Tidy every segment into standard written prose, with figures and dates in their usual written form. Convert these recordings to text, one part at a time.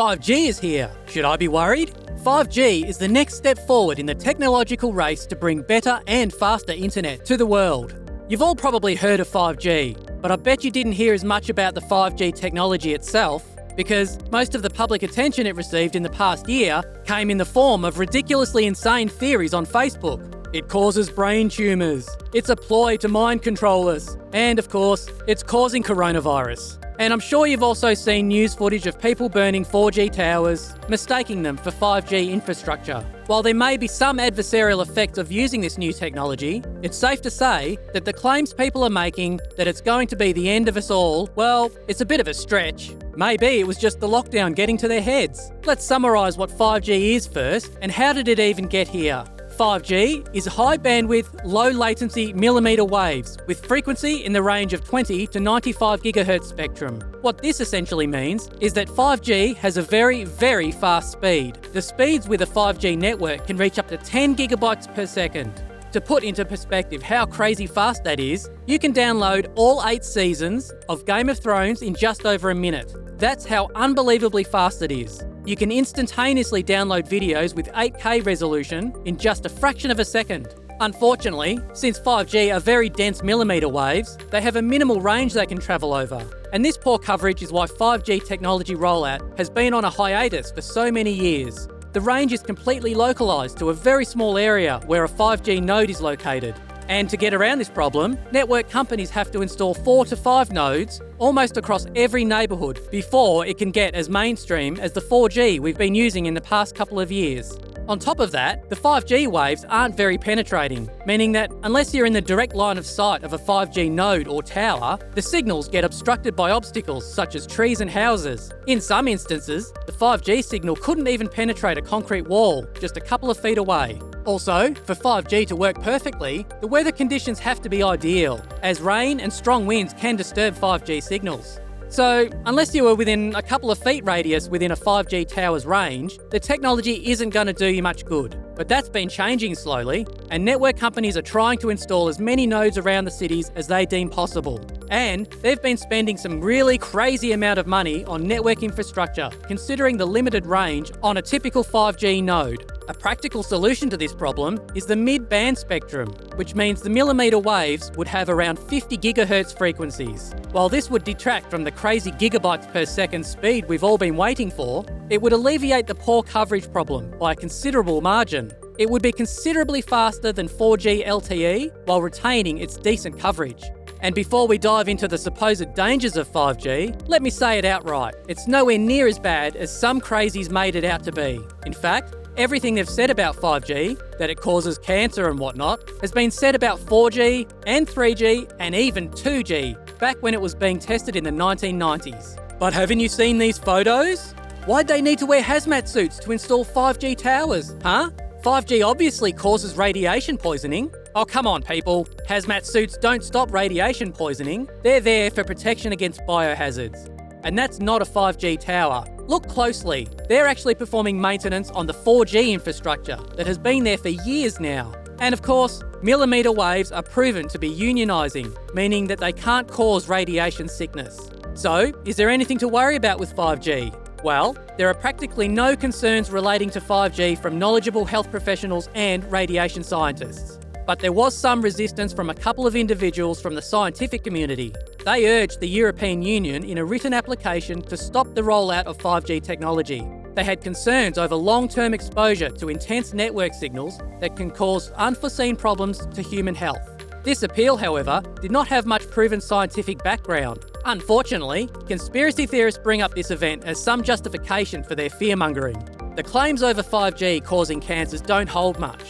5G is here. Should I be worried? 5G is the next step forward in the technological race to bring better and faster internet to the world. You've all probably heard of 5G, but I bet you didn't hear as much about the 5G technology itself, because most of the public attention it received in the past year came in the form of ridiculously insane theories on Facebook. It causes brain tumours, it's a ploy to mind control us, and of course, it's causing coronavirus. And I'm sure you've also seen news footage of people burning 4G towers, mistaking them for 5G infrastructure. While there may be some adversarial effects of using this new technology, it's safe to say that the claims people are making that it's going to be the end of us all, well, it's a bit of a stretch. Maybe it was just the lockdown getting to their heads. Let's summarise what 5G is first, and how did it even get here? 5G is high bandwidth, low latency millimetre waves with frequency in the range of 20 to 95 GHz spectrum. What this essentially means is that 5G has a very, very fast speed. The speeds with a 5G network can reach up to 10 gigabytes per second. To put into perspective how crazy fast that is, you can download all 8 seasons of Game of Thrones in just over a minute. That's how unbelievably fast it is. You can instantaneously download videos with 8K resolution in just a fraction of a second. Unfortunately, since 5G are very dense millimetre waves, they have a minimal range they can travel over. And this poor coverage is why 5G technology rollout has been on a hiatus for so many years. The range is completely localised to a very small area where a 5G node is located. And to get around this problem, network companies have to install 4 to 5 nodes almost across every neighbourhood before it can get as mainstream as the 4G we've been using in the past couple of years. On top of that, the 5G waves aren't very penetrating, meaning that unless you're in the direct line of sight of a 5G node or tower, the signals get obstructed by obstacles such as trees and houses. In some instances, the 5G signal couldn't even penetrate a concrete wall just a couple of feet away. Also, for 5G to work perfectly, the weather conditions have to be ideal, as rain and strong winds can disturb 5G signals. So, unless you are within a couple of feet radius within a 5G tower's range, the technology isn't going to do you much good. But that's been changing slowly, and network companies are trying to install as many nodes around the cities as they deem possible. And they've been spending some really crazy amount of money on network infrastructure, considering the limited range on a typical 5G node. A practical solution to this problem is the mid-band spectrum, which means the millimetre waves would have around 50 GHz frequencies. While this would detract from the crazy gigabytes per second speed we've all been waiting for, it would alleviate the poor coverage problem by a considerable margin. It would be considerably faster than 4G LTE while retaining its decent coverage. And before we dive into the supposed dangers of 5G, let me say it outright. It's nowhere near as bad as some crazies made it out to be. In fact, everything they've said about 5G, that it causes cancer and whatnot, has been said about 4G and 3G and even 2G, back when it was being tested in the 1990s. But haven't you seen these photos? Why'd they need to wear hazmat suits to install 5G towers, huh? 5G obviously causes radiation poisoning. Oh, come on, people. Hazmat suits don't stop radiation poisoning. They're there for protection against biohazards. And that's not a 5G tower. Look closely. They're actually performing maintenance on the 4G infrastructure that has been there for years now. And of course, millimetre waves are proven to be unionising, meaning that they can't cause radiation sickness. So, is there anything to worry about with 5G? Well, there are practically no concerns relating to 5G from knowledgeable health professionals and radiation scientists. But there was some resistance from a couple of individuals from the scientific community. They urged the European Union in a written application to stop the rollout of 5G technology. They had concerns over long-term exposure to intense network signals that can cause unforeseen problems to human health. This appeal, however, did not have much proven scientific background. Unfortunately, conspiracy theorists bring up this event as some justification for their fear-mongering. The claims over 5G causing cancers don't hold much.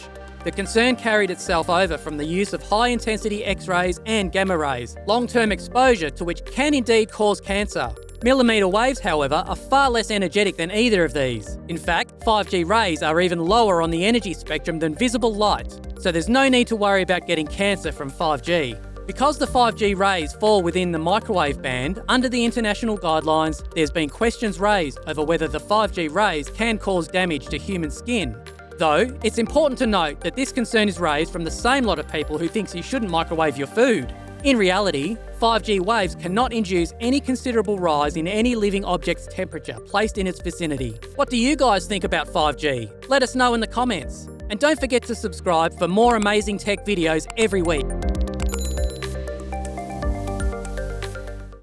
The concern carried itself over from the use of high-intensity X-rays and gamma rays, long-term exposure to which can indeed cause cancer. Millimetre waves, however, are far less energetic than either of these. In fact, 5G rays are even lower on the energy spectrum than visible light, so there's no need to worry about getting cancer from 5G. Because the 5G rays fall within the microwave band, under the international guidelines, there's been questions raised over whether the 5G rays can cause damage to human skin. Though, it's important to note that this concern is raised from the same lot of people who thinks you shouldn't microwave your food. In reality, 5G waves cannot induce any considerable rise in any living object's temperature placed in its vicinity. What do you guys think about 5G? Let us know in the comments. And don't forget to subscribe for more amazing tech videos every week.